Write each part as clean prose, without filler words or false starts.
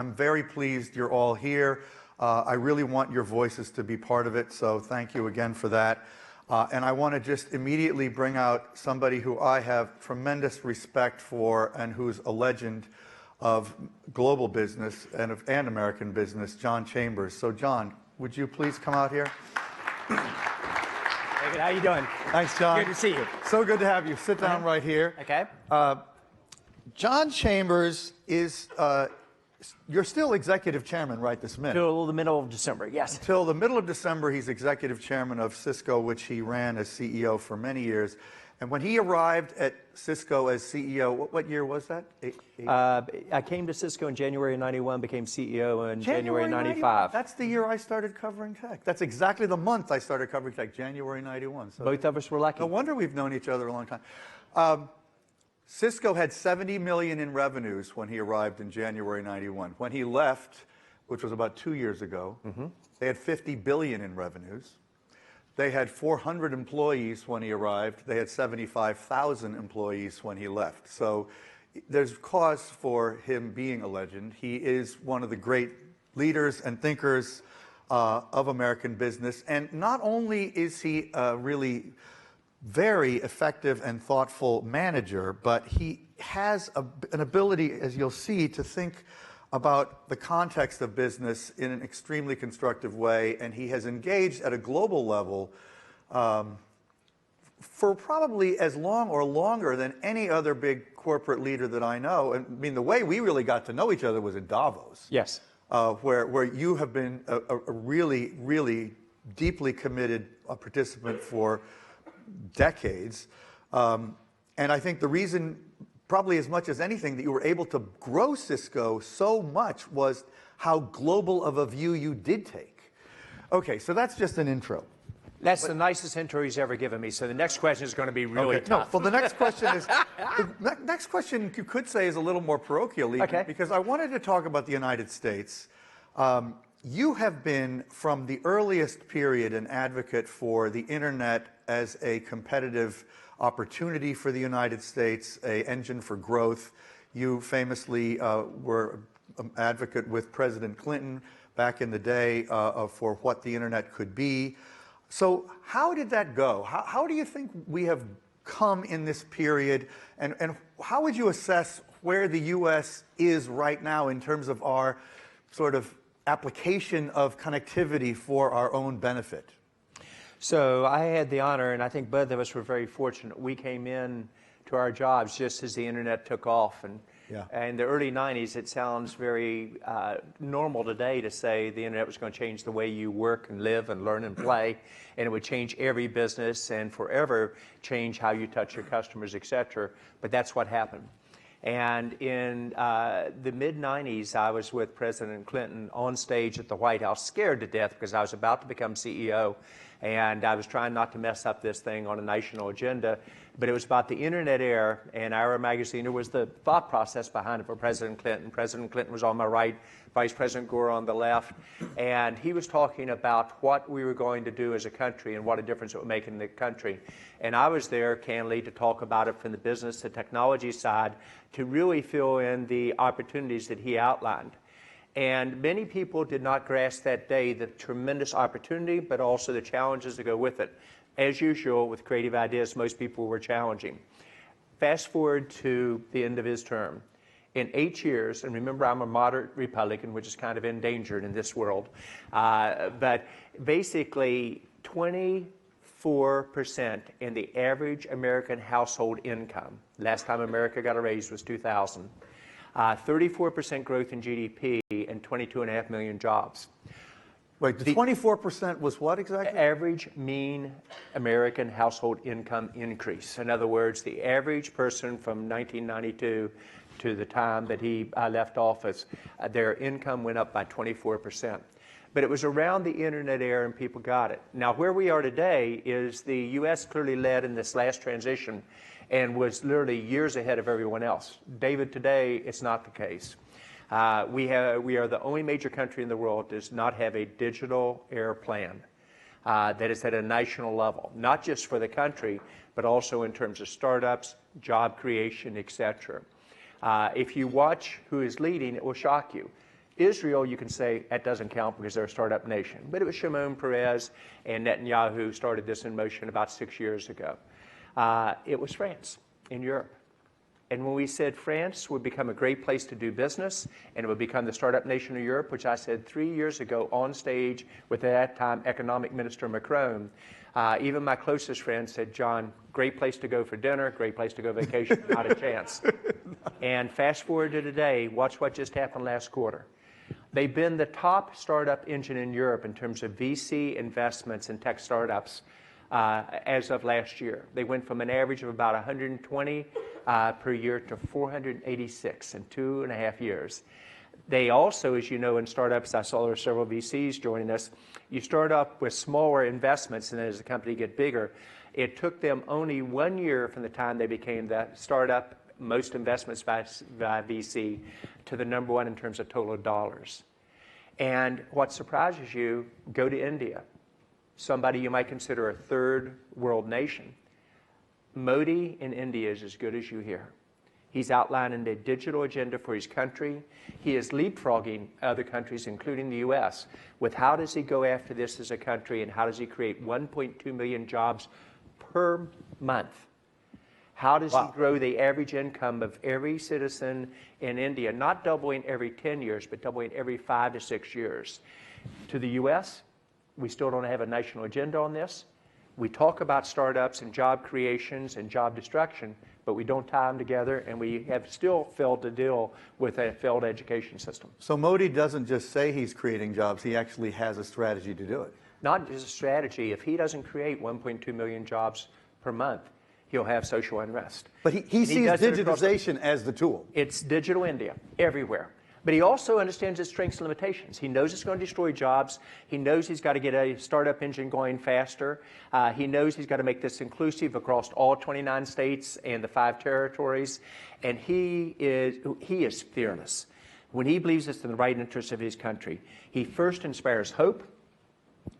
I'm very pleased you're all here. I really want your voices to be part of it, so thank you again for that. And I want to just immediately bring out somebody who I have tremendous respect for and who's a legend of global business and American business, John Chambers. So John, would you please come out here? David, how you doing? Thanks, John. Good to see you. So good to have you. Sit down right here. Okay. John Chambers is, you're still executive chairman right this minute. Till the middle of December, yes. Till the middle of December, he's executive chairman of Cisco, which he ran as CEO for many years. And when he arrived at Cisco as CEO, what year was that? I came to Cisco in January of 91, became CEO in January 95. That's the year I started covering tech. That's exactly the month I started covering tech, January 91. So both of us were lucky. No wonder we've known each other a long time. Cisco had 70 million in revenues when he arrived in January 91. When he left, which was about 2 years ago, they had 50 billion in revenues. They had 400 employees when he arrived. They had 75,000 employees when he left. So there's cause for him being a legend. He is one of the great leaders and thinkers of American business. And not only is he really very effective and thoughtful manager, but he has an ability, as you'll see, to think about the context of business in an extremely constructive way, and he has engaged at a global level for probably as long or longer than any other big corporate leader that I know. And I mean, the way we really got to know each other was in Davos. Yes. Where you have been a really, really deeply committed participant for decades. And I think the reason, probably as much as anything, that you were able to grow Cisco so much was how global of a view you did take. Okay, so that's just an intro. That's the nicest intro he's ever given me, so the next question is going to be really tough. No, well, the next question is, the next question you could say is a little more parochial, even, because I wanted to talk about the United States. You have been, from the earliest period, an advocate for the internet as a competitive opportunity for the United States, an engine for growth. You famously were an advocate with President Clinton back in the day for what the internet could be. So how did that go? How do you think we have come in this period? And how would you assess where the U.S. is right now in terms of our sort of application of connectivity for our own benefit? So I had the honor, and I think both of us were very fortunate. We came in to our jobs just as the internet took off. And in the early 90s, it sounds very normal today to say the internet was going to change the way you work and live and learn and play, and it would change every business and forever change how you touch your customers, et cetera. But that's what happened. And in the mid-90s, I was with President Clinton on stage at the White House, scared to death because I was about to become CEO, and I was trying not to mess up this thing on a national agenda. But it was about the internet era, and our magazine, it was the thought process behind it for President Clinton. President Clinton was on my right, Vice President Gore on the left, and he was talking about what we were going to do as a country and what a difference it would make in the country. And I was there, candidly, to talk about it from the business, the technology side, to really fill in the opportunities that he outlined. And many people did not grasp that day the tremendous opportunity, but also the challenges that go with it. As usual, with creative ideas, most people were challenging. Fast forward to the end of his term. In 8 years, and remember I'm a moderate Republican, which is kind of endangered in this world, but basically 24% in the average American household income. Last time America got a raise was 2000. 34% growth in GDP and 22.5 million jobs. Wait, the 24% was what exactly? Average mean American household income increase. In other words, the average person from 1992 to the time that he left office, their income went up by 24%. But it was around the internet era and people got it. Now, where we are today is the U.S. clearly led in this last transition and was literally years ahead of everyone else. David, today, it's not the case. We are the only major country in the world that does not have a digital air plan that is at a national level, not just for the country, but also in terms of startups, job creation, et cetera. If you watch who is leading, it will shock you. Israel, you can say that doesn't count because they're a startup nation. But it was Shimon Peres and Netanyahu who started this in motion about 6 years ago. It was France in Europe. And when we said France would become a great place to do business and it would become the startup nation of Europe, which I said 3 years ago on stage with at that time economic minister Macron, even my closest friends said, John, great place to go for dinner, great place to go vacation, not a chance. And fast forward to today, watch what just happened last quarter. They've been the top startup engine in Europe in terms of VC investments in tech startups as of last year. They went from an average of about 120 per year to 486 in 2.5 years. They also, as you know, in startups, I saw there were several VCs joining us, you start up with smaller investments, and then as the company get bigger, it took them only 1 year from the time they became the startup, most investments by VC, to the number one in terms of total dollars. And what surprises you, go to India, somebody you might consider a third world nation. Modi in India is as good as you hear. He's outlining the digital agenda for his country. He is leapfrogging other countries, including the U.S., with how does he go after this as a country and how does he create 1.2 million jobs per month? How does he grow the average income of every citizen in India, not doubling every 10 years, but doubling every 5 to 6 years? To the U.S., we still don't have a national agenda on this. We talk about startups and job creations and job destruction, but we don't tie them together, and we have still failed to deal with a failed education system. So Modi doesn't just say he's creating jobs, he actually has a strategy to do it. Not just a strategy. If he doesn't create 1.2 million jobs per month, he'll have social unrest. But he sees digitization as the tool. It's digital India, everywhere. But he also understands its strengths and limitations. He knows it's going to destroy jobs. He knows he's got to get a startup engine going faster. He knows he's got to make this inclusive across all 29 states and the 5 territories. And he is fearless. When he believes it's in the right interest of his country, he first inspires hope.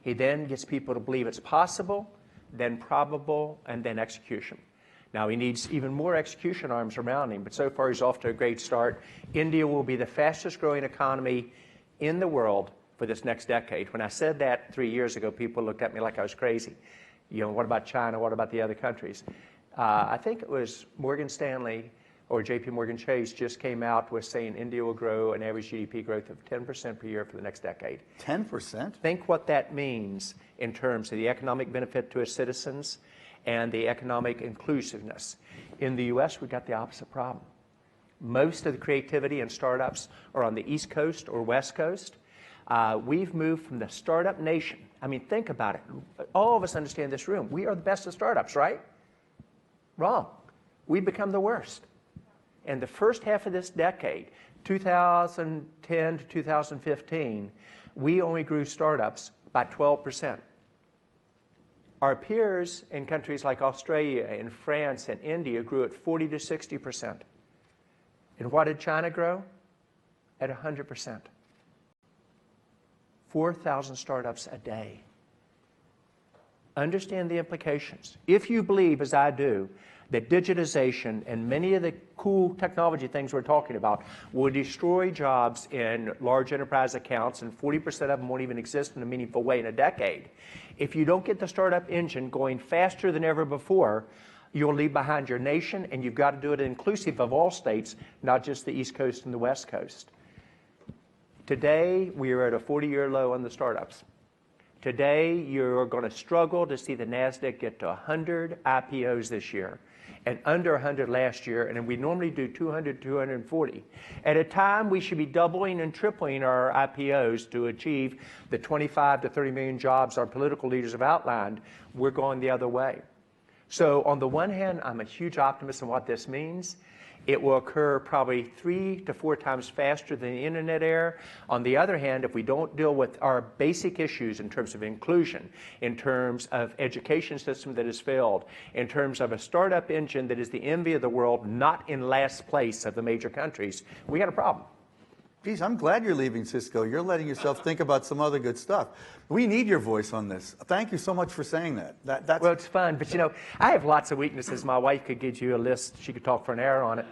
He then gets people to believe it's possible, then probable, and then execution. Now, he needs even more execution arms around him, but so far he's off to a great start. India will be the fastest growing economy in the world for this next decade. When I said that 3 years ago, people looked at me like I was crazy. You know, what about China? What about the other countries? I think it was Morgan Stanley or JP Morgan Chase just came out with saying India will grow an average GDP growth of 10% per year for the next decade. 10%? Think what that means in terms of the economic benefit to its citizens and the economic inclusiveness. In the U.S., we've got the opposite problem. Most of the creativity and startups are on the East Coast or West Coast. We've moved from the startup nation. I mean, think about it. All of us understand this room. We are the best of startups, right? Wrong. We've become the worst. In the first half of this decade, 2010 to 2015, we only grew startups by 12%. Our peers in countries like Australia and France and India grew at 40 to 60%. And what did China grow? At 100%. 4,000 startups a day. Understand the implications. If you believe, as I do, that digitization and many of the cool technology things we're talking about will destroy jobs in large enterprise accounts, and 40% of them won't even exist in a meaningful way in a decade. If you don't get the startup engine going faster than ever before, you'll leave behind your nation, and you've got to do it inclusive of all states, not just the East Coast and the West Coast. Today, we are at a 40-year low on the startups. Today, you're going to struggle to see the NASDAQ get to 100 IPOs this year, and under 100 last year, and we normally do 200, 240. At a time, we should be doubling and tripling our IPOs to achieve the 25 to 30 million jobs our political leaders have outlined. We're going the other way. So on the one hand, I'm a huge optimist in what this means. It will occur probably 3 to 4 times faster than the internet era. On the other hand, if we don't deal with our basic issues in terms of inclusion, in terms of education system that has failed, in terms of a startup engine that is the envy of the world, not in last place of the major countries, we got a problem. Geez, I'm glad you're leaving Cisco. You're letting yourself think about some other good stuff. We need your voice on this. Thank you so much for saying that. That's well, it's fun, but you know, I have lots of weaknesses. My wife could give you a list. She could talk for an hour on it.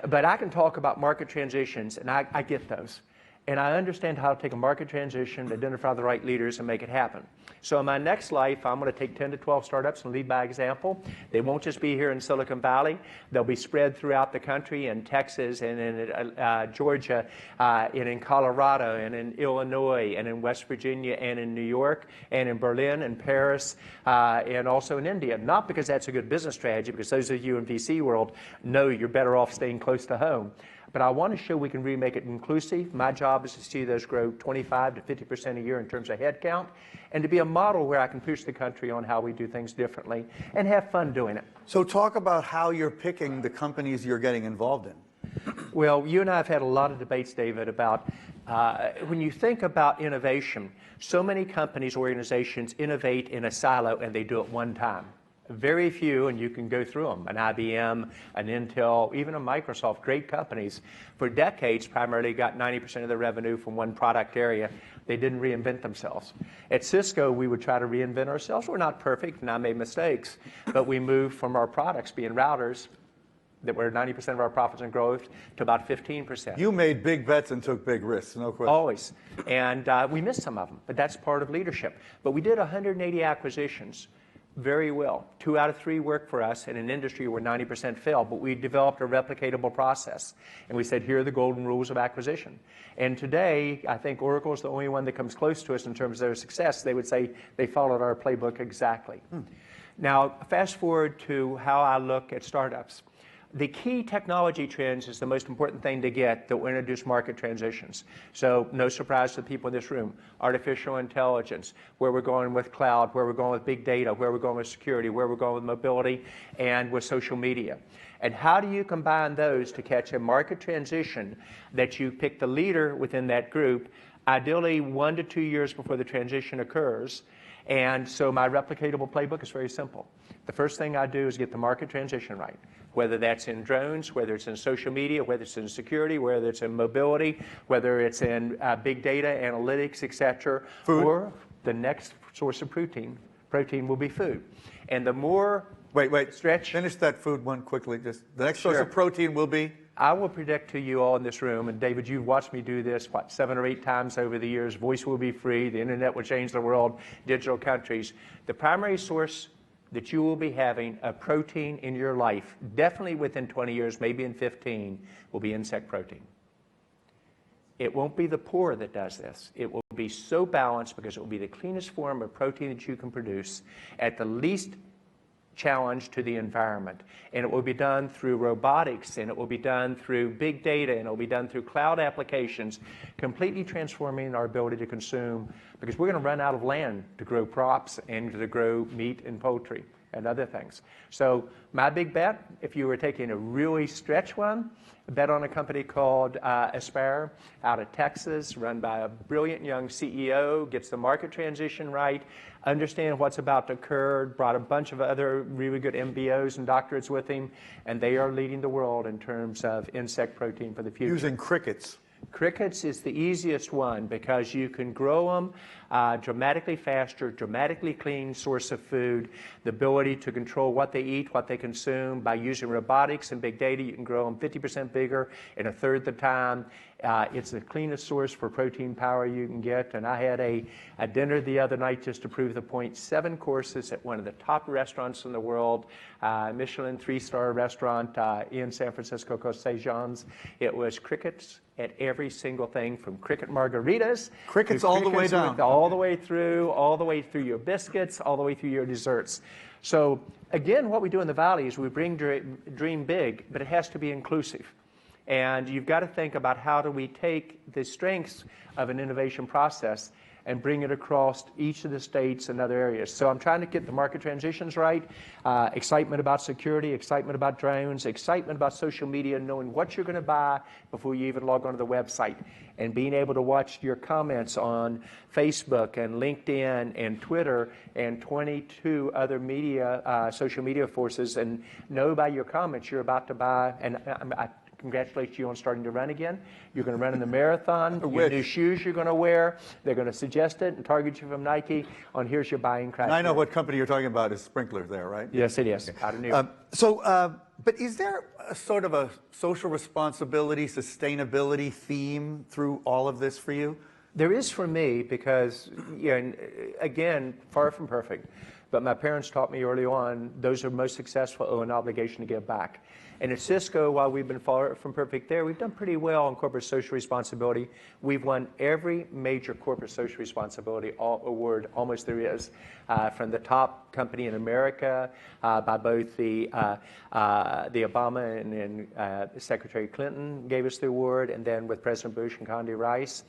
But I can talk about market transitions, and I get those. And I understand how to take a market transition, identify the right leaders, and make it happen. So in my next life, I'm going to take 10 to 12 startups and lead by example. They won't just be here in Silicon Valley. They'll be spread throughout the country, in Texas and in Georgia, and in Colorado and in Illinois and in West Virginia and in New York and in Berlin and Paris and also in India. Not because that's a good business strategy, because those of you in VC world know you're better off staying close to home. But I want to show we can really make it inclusive. My job is to see those grow 25 to 50% a year in terms of headcount, and to be a model where I can push the country on how we do things differently and have fun doing it. So talk about how you're picking the companies you're getting involved in. Well, you and I have had a lot of debates, David, about when you think about innovation, so many companies, organizations innovate in a silo and they do it one time. Very few, and you can go through them, an IBM, an Intel, even a Microsoft, great companies, for decades primarily got 90% of their revenue from one product area. They didn't reinvent themselves. At Cisco, we would try to reinvent ourselves. We're not perfect, and I made mistakes, but we moved from our products being routers that were 90% of our profits and growth to about 15%. You made big bets and took big risks, no question. Always. And we missed some of them, but that's part of leadership. But we did 180 acquisitions very well. 2 out of 3 worked for us in an industry where 90% failed, but we developed a replicatable process. And we said, here are the golden rules of acquisition. And today, I think Oracle is the only one that comes close to us in terms of their success. They would say they followed our playbook exactly. Now, fast forward to how I look at startups. The key technology trends is the most important thing to get that will introduce market transitions. So no surprise to the people in this room. Artificial intelligence, where we're going with cloud, where we're going with big data, where we're going with security, where we're going with mobility, and with social media. And how do you combine those to catch a market transition that you pick the leader within that group, ideally 1 to 2 years before the transition occurs? And so my replicatable playbook is very simple. The first thing I do is get the market transition right, whether that's in drones, whether it's in social media, whether it's in security, whether it's in mobility, whether it's in big data, analytics, et cetera, or the next source of protein. Protein will be food. And the more stretch. Finish that food one quickly. Just the next source of protein will be? I will predict to you all in this room, and David, you've watched me do this, 7 or 8 times over the years. Voice will be free. The internet will change the world. Digital countries. The primary source that you will be having a protein in your life, definitely within 20 years, maybe in 15, will be insect protein. It won't be the poor that does this. It will be so balanced because it will be the cleanest form of protein that you can produce at the least challenge to the environment. And it will be done through robotics, and it will be done through big data, and it will be done through cloud applications, completely transforming our ability to consume, because we're going to run out of land to grow crops and to grow meat and poultry and other things. So my big bet, if you were taking a really stretch one, bet on a company called Aspire out of Texas, run by a brilliant young CEO, gets the market transition right, understand what's about to occur, brought a bunch of other really good MBOs and doctorates with him, and they are leading the world in terms of insect protein for the future. Using crickets. Crickets is the easiest one because you can grow them dramatically faster, dramatically clean source of food, the ability to control what they eat, what they consume. By using robotics and big data, you can grow them 50% bigger in a third the time. It's the cleanest source for protein power you can get. And I had a dinner the other night just to prove the point. 7 courses at one of the top restaurants in the world, Michelin 3-star restaurant in San Francisco called Sejan's. It was crickets at every single thing, from cricket margaritas. Crickets all the way down. All the way through your biscuits, all the way through your desserts. So again, what we do in the Valley is we bring dream big, but it has to be inclusive. And you've got to think about how do we take the strengths of an innovation process and bring it across each of the states and other areas. So I'm trying to get the market transitions right, excitement about security, excitement about drones, excitement about social media, knowing what you're going to buy before you even log onto the website, and being able to watch your comments on Facebook and LinkedIn and Twitter and 22 other media, social media forces, and know by your comments you're about to buy. And congratulate you on starting to run again. You're going to run in the marathon. Your new shoes you're going to wear. They're going to suggest it and target you from Nike on here's your buying criteria. And I know what company you're talking about is Sprinkler there, right? Yes, it is. Out of New York. But is there a sort of a social responsibility, sustainability theme through all of this for you? There is for me because, again, far from perfect, but my parents taught me early on, those who are most successful owe an obligation to give back. And at Cisco, while we've been far from perfect there, we've done pretty well on corporate social responsibility. We've won every major corporate social responsibility award almost there is, from the top company in America by both the Obama and Secretary Clinton gave us the award, and then with President Bush and Condoleezza Rice.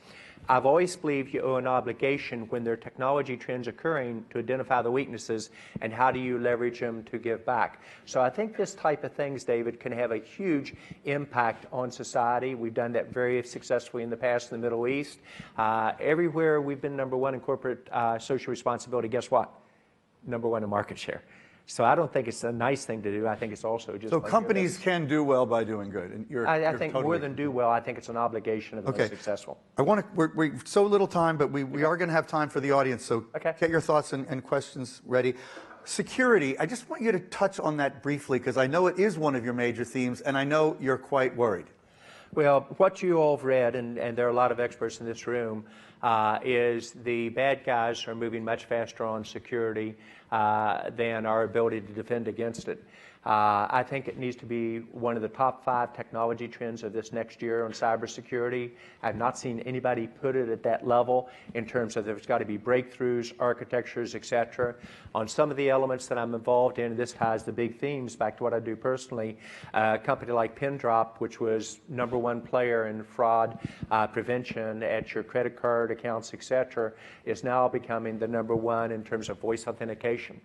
I've always believed you owe an obligation when there are technology trends occurring to identify the weaknesses and how do you leverage them to give back. So I think this type of things, David, can have a huge impact on society. We've done that very successfully in the past in the Middle East. Everywhere we've been number one in corporate social responsibility, guess what? Number one in market share. So I don't think it's a nice thing to do. I think it's also just... So companies can do well by doing good. And I think totally more than do well, I think it's an obligation of the most successful. I want to, we're so little time, but we are going to have time for the audience. So get your thoughts and questions ready. Security, I just want you to touch on that briefly because I know it is one of your major themes and I know you're quite worried. Well, what you all have read, and there are a lot of experts in this room, is the bad guys are moving much faster on security than our ability to defend against it. I think it needs to be one of the top 5 technology trends of this next year on cybersecurity. I've not seen anybody put it at that level in terms of there's got to be breakthroughs, architectures, et cetera. On some of the elements that I'm involved in, this ties the big themes back to what I do personally. A company like Pindrop, which was #1 player in fraud prevention at your credit card accounts, et cetera, is now becoming the #1 in terms of voice authentication.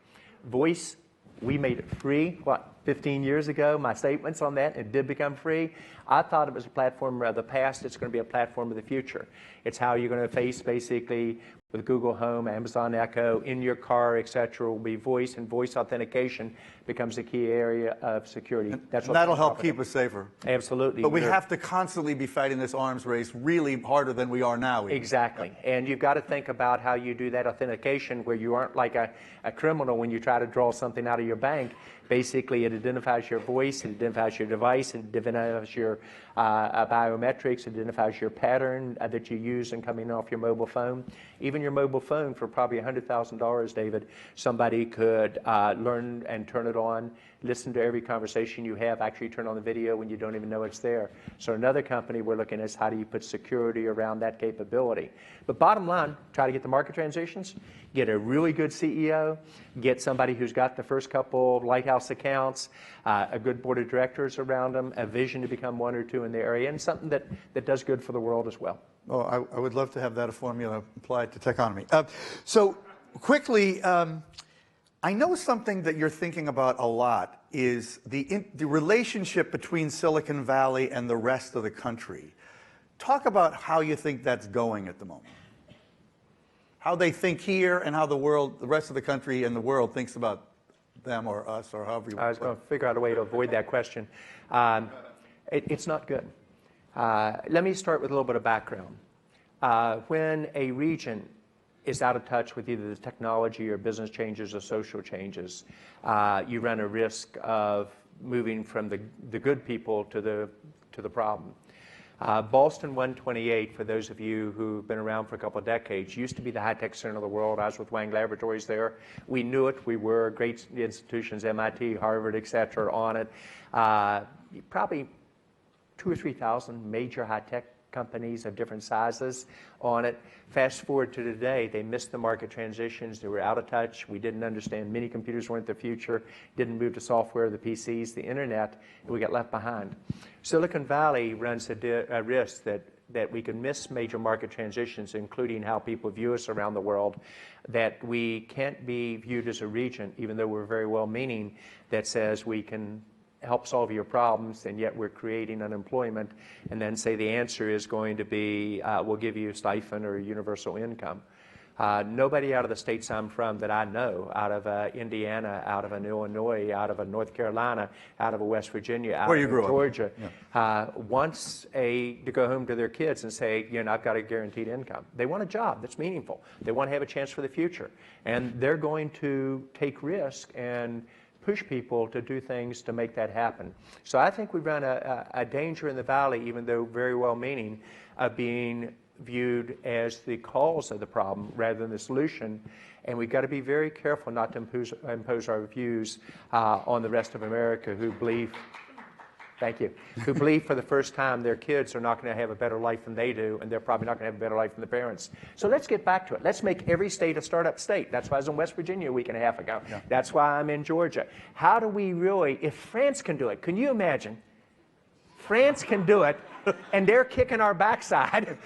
Voice, we made it free, 15 years ago, my statements on that, it did become free. I thought it was a platform of the past, it's going to be a platform of the future. It's how you're going to face basically with Google Home, Amazon Echo, in your car, et cetera, will be voice, and voice authentication becomes a key area of security. That's what that'll help keep us safer. Absolutely. But we have to constantly be fighting this arms race really harder than we are now. Even. Exactly. And you've got to think about how you do that authentication where you aren't like a criminal when you try to draw something out of your bank. Basically, it identifies your voice, it identifies your device, it identifies your biometrics, it identifies your pattern that you use in coming off your mobile phone. Even your mobile phone, for probably $100,000, David, somebody could learn and turn it on, listen to every conversation you have, actually turn on the video when you don't even know it's there. So another company we're looking at is how do you put security around that capability. But bottom line, try to get the market transitions, get a really good CEO, get somebody who's got the first couple lighthouse accounts, a good board of directors around them, a vision to become 1 or 2 in the area, and something that does good for the world as well. Oh, I would love to have that formula applied to techonomy. So quickly, I know something that you're thinking about a lot is the relationship between Silicon Valley and the rest of the country. Talk about how you think that's going at the moment. How they think here and how the rest of the country and the world thinks about them or us or however you want. I was going to figure out a way to avoid that question. It's not good. Let me start with a little bit of background. When a region is out of touch with either the technology or business changes or social changes, you run a risk of moving from the good people to the problem. Boston 128, for those of you who've been around for a couple of decades, used to be the high-tech center of the world. I was with Wang Laboratories there. We knew it. We were great institutions, MIT, Harvard, et cetera, on it. Probably 2,000 or 3,000 major high-tech companies of different sizes on it. Fast forward to today, they missed the market transitions. They were out of touch. We didn't understand mini computers weren't the future, didn't move to software, the PCs, the internet, and we got left behind. Silicon Valley runs a risk that we could miss major market transitions, including how people view us around the world, that we can't be viewed as a region, even though we're very well-meaning, that says we can help solve your problems, and yet we're creating unemployment, and then say the answer is going to be, we'll give you a stipend or a universal income. Nobody out of the states I'm from that I know, out of Indiana, out of an Illinois, out of a North Carolina, out of a West Virginia, out of Georgia, wants to go home to their kids and say, I've got a guaranteed income. They want a job that's meaningful. They want to have a chance for the future. And they're going to take risk and push people to do things to make that happen. So I think we run a danger in the valley, even though very well-meaning, of being viewed as the cause of the problem rather than the solution. And we've got to be very careful not to impose our views on the rest of America who believe, thank you, who believe for the first time their kids are not going to have a better life than they do, and they're probably not going to have a better life than the parents. So let's get back to it. Let's make every state a startup state. That's why I was in West Virginia a week and a half ago. Yeah. That's why I'm in Georgia. How do we really, if France can do it, can you imagine? France can do it, and they're kicking our backside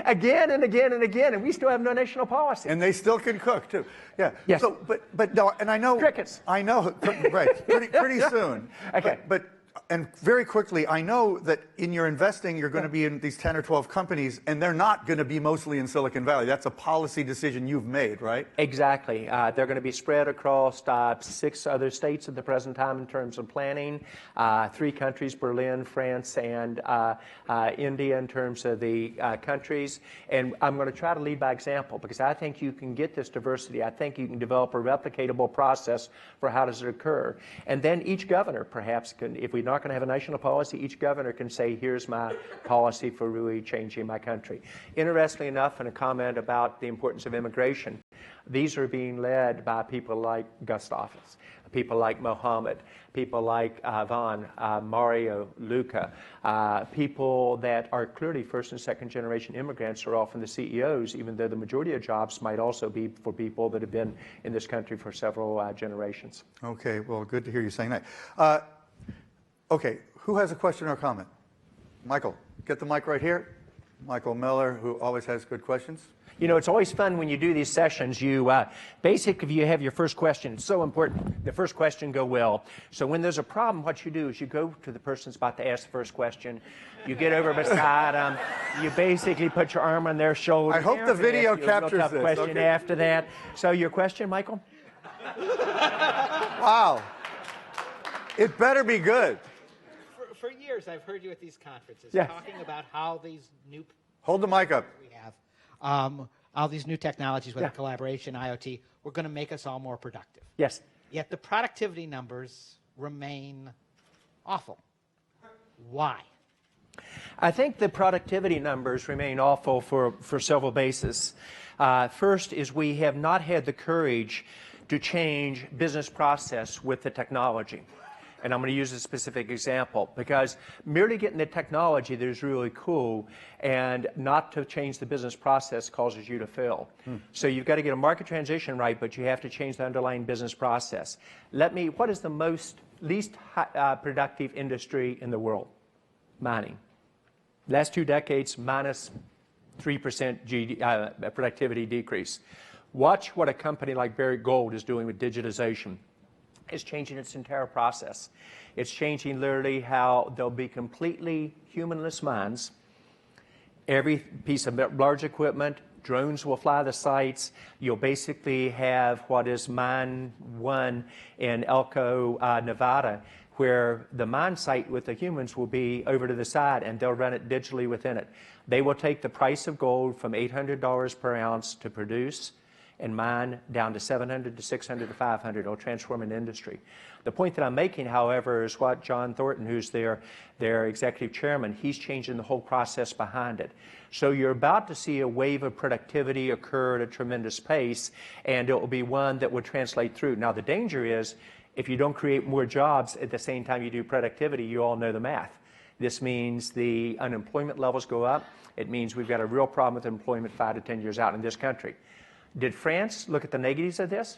again and again and again, and we still have no national policy. And they still can cook too. Yeah. Yes. So, but no, and I know crickets. I know, right? Pretty soon. Okay. But and very quickly, I know that in your investing, you're going to be in these 10 or 12 companies, and they're not going to be mostly in Silicon Valley. That's a policy decision you've made, right? Exactly. They're going to be spread across 6 other states at the present time in terms of planning, 3 countries, Berlin, France, and India in terms of the countries. And I'm going to try to lead by example because I think you can get this diversity. I think you can develop a replicatable process for how does it occur. And then each governor perhaps can, if we're not going to have a national policy, each governor can say, here's my policy for really changing my country. Interestingly enough, in a comment about the importance of immigration, these are being led by people like Gustavus, people like Mohammed, people like Ivan, Mario, Luca, people that are clearly first and second generation immigrants are often the CEOs, even though the majority of jobs might also be for people that have been in this country for several generations. Okay, well, good to hear you saying that. Okay, who has a question or comment? Michael, get the mic right here. Michael Miller, who always has good questions. It's always fun when you do these sessions. You basically, if you have your first question, it's so important. The first question go well. So when there's a problem, what you do is you go to the person that's about to ask the first question. You get over beside them. You basically put your arm on their shoulder. I hope the video captures this. Question after that. So your question, Michael? Wow. It better be good. For years, I've heard you at these conferences talking about how these new... Hold the mic up. We have all these new technologies, whether collaboration, IoT, we're going to make us all more productive. Yes. Yet the productivity numbers remain awful. Why? I think the productivity numbers remain awful for several bases. First is we have not had the courage to change business process with the technology. And I'm going to use a specific example because merely getting the technology that is really cool and not to change the business process causes you to fail. So you've got to get a market transition right, but you have to change the underlying business process. What is the least productive industry in the world? Mining. Last 2 decades, minus 3% productivity decrease. Watch what a company like Barrick Gold is doing with digitization. It's changing its entire process. It's changing literally how there'll be completely humanless mines. Every piece of large equipment, drones will fly the sites. You'll basically have what is Mine 1 in Elko, Nevada, where the mine site with the humans will be over to the side and they'll run it digitally within it. They will take the price of gold from $800 per ounce to produce and mine down to $700 to $600 to $500. It'll transform an industry. The point that I'm making, however, is what John Thornton, who's their executive chairman, he's changing the whole process behind it. So you're about to see a wave of productivity occur at a tremendous pace, and it will be one that will translate through. Now, the danger is if you don't create more jobs at the same time you do productivity, you all know the math. This means the unemployment levels go up. It means we've got a real problem with employment 5 to 10 years out in this country. Did France look at the negatives of this?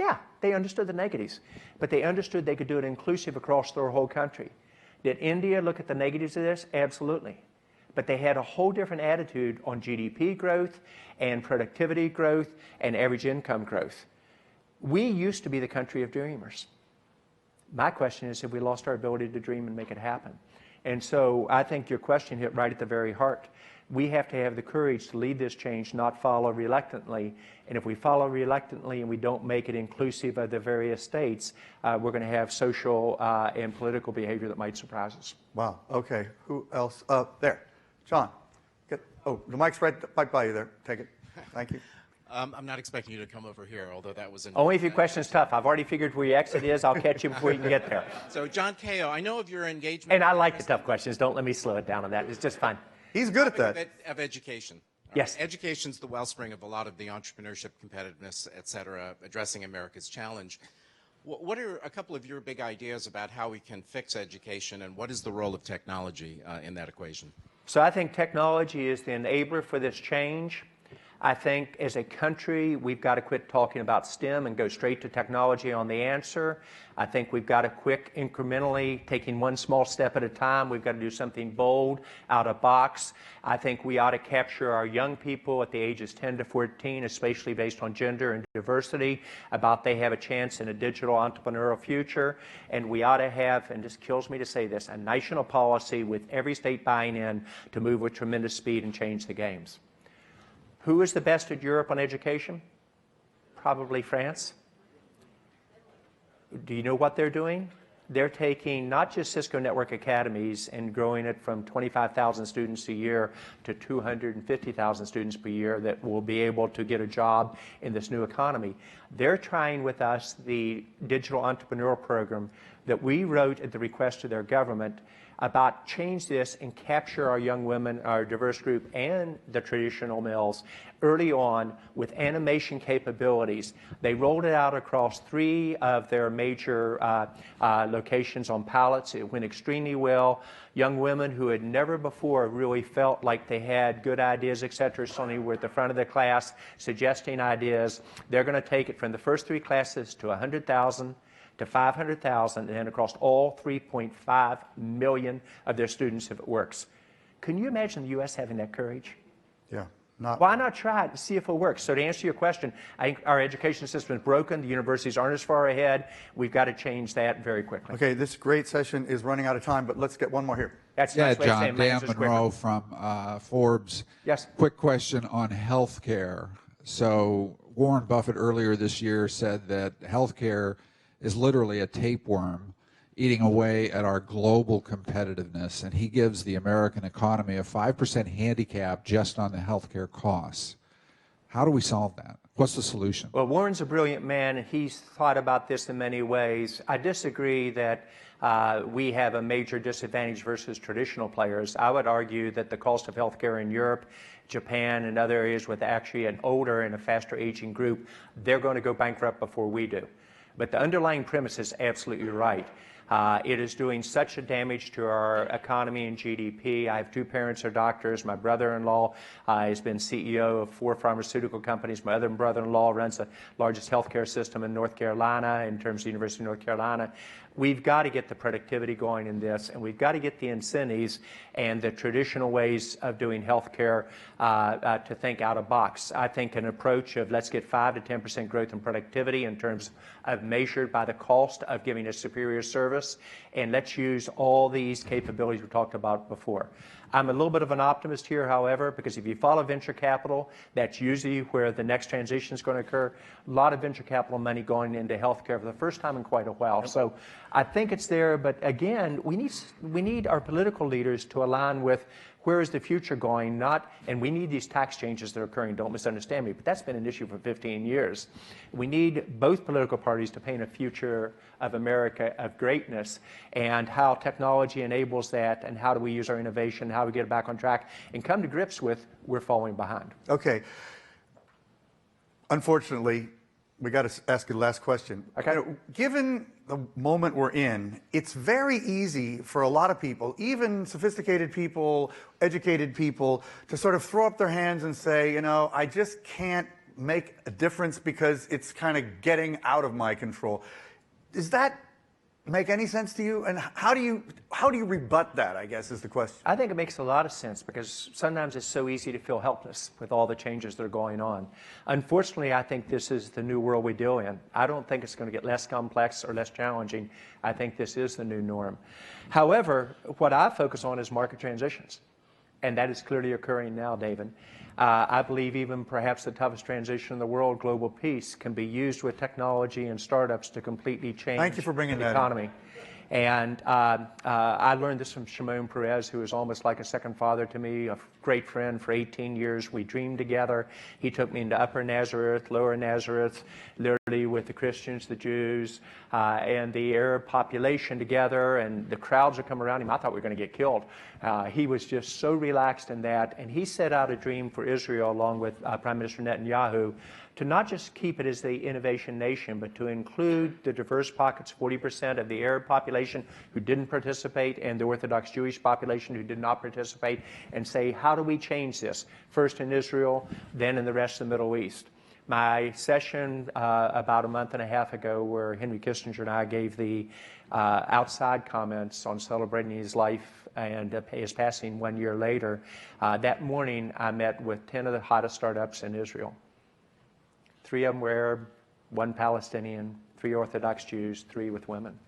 Yeah, they understood the negatives, but they understood they could do it inclusive across their whole country. Did India look at the negatives of this? Absolutely. But they had a whole different attitude on GDP growth and productivity growth and average income growth. We used to be the country of dreamers. My question is, have we lost our ability to dream and make it happen? And so I think your question hit right at the very heart. We have to have the courage to lead this change, not follow reluctantly. And if we follow reluctantly and we don't make it inclusive of the various states, we're going to have social and political behavior that might surprise us. Wow. Okay. Who else? There. John. The mic's right by you there. Take it. Thank you. I'm not expecting you to come over here, although that was Only if your question's tough. I've already figured where your exit is. I'll catch you before you can get there. So, John Kao, I know of your engagement. And I like the tough questions. Don't let me slow it down on that. It's just fun. He's good at that. Of education. Yes. Education's the wellspring of a lot of the entrepreneurship, competitiveness, et cetera, addressing America's challenge. What are a couple of your big ideas about how we can fix education, and what is the role of technology in that equation? So I think technology is the enabler for this change. I think as a country, we've got to quit talking about STEM and go straight to technology on the answer. I think we've got to quit incrementally, taking one small step at a time. We've got to do something bold, out of box. I think we ought to capture our young people at the ages 10 to 14, especially based on gender and diversity, about they have a chance in a digital entrepreneurial future. And we ought to have, and this kills me to say this, a national policy with every state buying in to move with tremendous speed and change the games. Who is the best at Europe on education? Probably France. Do you know what they're doing? They're taking not just Cisco Network Academies and growing it from 25,000 students a year to 250,000 students per year that will be able to get a job in this new economy. They're trying with us the digital entrepreneurial program that we wrote at the request of their government about change this and capture our young women, our diverse group, and the traditional males early on with animation capabilities. They rolled it out across 3 of their major locations on pallets. It went extremely well. Young women who had never before really felt like they had good ideas, etc., suddenly were at the front of the class suggesting ideas. They're going to take it from the first 3 classes to 100,000. To 500,000, and then across all 3.5 million of their students if it works. Can you imagine the U.S. having that courage? Yeah. Why not try it and see if it works? So to answer your question, I think our education system is broken. The universities aren't as far ahead. We've got to change that very quickly. Okay, this great session is running out of time, but let's get one more here. That's yeah, nice way of John, saying my Dan answer's Monroe quicker. from Forbes. Yes. Quick question on healthcare. So Warren Buffett earlier this year said that healthcare is literally a tapeworm eating away at our global competitiveness, and he gives the American economy a 5% handicap just on the healthcare costs. How do we solve that? What's the solution? Well, Warren's a brilliant man, and he's thought about this in many ways. I disagree that we have a major disadvantage versus traditional players. I would argue that the cost of healthcare in Europe, Japan, and other areas with actually an older and a faster aging group, they're going to go bankrupt before we do. But the underlying premise is absolutely right. It is doing such a damage to our economy and GDP. I have 2 parents who are doctors. My brother-in-law has been CEO of 4 pharmaceutical companies. My other brother-in-law runs the largest healthcare system in North Carolina in terms of the University of North Carolina. We've got to get the productivity going in this, and we've got to get the incentives and the traditional ways of doing healthcare to think out of box. I think an approach of let's get 5 to 10% growth in productivity in terms of measured by the cost of giving a superior service, and let's use all these capabilities we talked about before. I'm a little bit of an optimist here, however, because if you follow venture capital, that's usually where the next transition is going to occur. A lot of venture capital money going into healthcare for the first time in quite a while. So I think it's there, but again, we need our political leaders to align with where is the future going, and we need these tax changes that are occurring, don't misunderstand me, but that's been an issue for 15 years. We need both political parties to paint a future of America of greatness, and how technology enables that, and how do we use our innovation, how we get it back on track, and come to grips with we're falling behind. Okay. Unfortunately, we got to ask you the last question. Okay. Given the moment we're in, it's very easy for a lot of people, even sophisticated people, educated people, to sort of throw up their hands and say, I just can't make a difference because it's kind of getting out of my control. Does that make any sense to you? And how do you rebut that, I guess, is the question. I think it makes a lot of sense because sometimes it's so easy to feel helpless with all the changes that are going on. Unfortunately, I think this is the new world we deal in. I don't think it's going to get less complex or less challenging. I think this is the new norm. However, what I focus on is market transitions. and that is clearly occurring now, David. I believe even perhaps the toughest transition in the world, global peace, can be used with technology and startups to completely change Thank you for bringing the that in. economy. And I learned this from Shimon Peres, who is almost like a second father to me, a great friend for 18 years. We dreamed together. He took me into Upper Nazareth, Lower Nazareth, literally with the Christians, the Jews, and the Arab population together, and the crowds would come around him. I thought we were going to get killed. He was just so relaxed in that, and he set out a dream for Israel along with Prime Minister Netanyahu to not just keep it as the innovation nation, but to include the diverse pockets, 40% of the Arab population who didn't participate and the Orthodox Jewish population who did not participate, and say, how do we change this? First in Israel, then in the rest of the Middle East. My session about a month and a half ago, where Henry Kissinger and I gave the outside comments on celebrating his life and his passing 1 year later, that morning I met with 10 of the hottest startups in Israel. 3 of them were Arab, 1 Palestinian, 3 Orthodox Jews, 3 with women.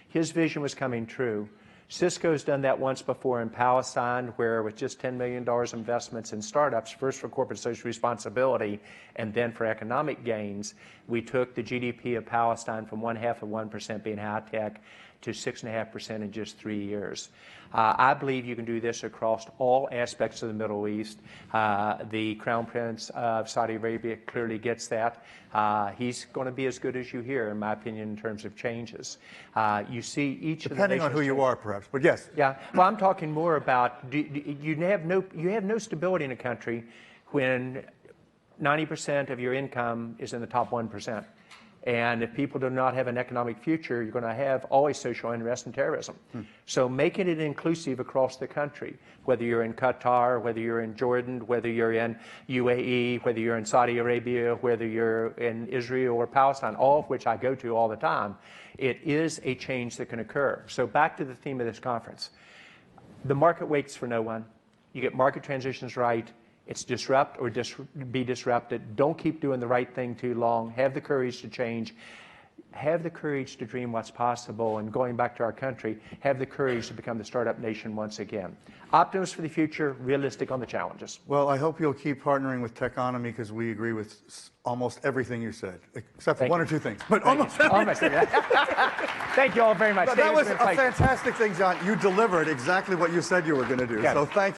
His vision was coming true. Cisco's done that once before in Palestine, where with just $10 million investments in startups, first for corporate social responsibility and then for economic gains, we took the GDP of Palestine from 0.5% being high tech to 6.5% in just 3 years. I believe you can do this across all aspects of the Middle East. The Crown Prince of Saudi Arabia clearly gets that. He's going to be as good as you hear, in my opinion, in terms of changes. You see each Depending on who you are, perhaps, but yes. Yeah, well, I'm talking more about you have no stability in a country when 90% of your income is in the top 1%. And if people do not have an economic future, you're going to have always social unrest and terrorism. So making it inclusive across the country, whether you're in Qatar, whether you're in Jordan, whether you're in UAE, whether you're in Saudi Arabia, whether you're in Israel or Palestine, all of which I go to all the time, it is a change that can occur. So back to the theme of this conference. The market waits for no one. You get market transitions right. It's disrupt or be disrupted. Don't keep doing the right thing too long. Have the courage to change. Have the courage to dream what's possible. And going back to our country, have the courage to become the startup nation once again. Optimism for the future, realistic on the challenges. Well, I hope you'll keep partnering with Techonomy, because we agree with almost everything you said, except for 1 or 2 things. But almost everything. Thank you all very much. That was a fantastic thing, John. You delivered exactly what you said you were going to do. Yes. So thank you.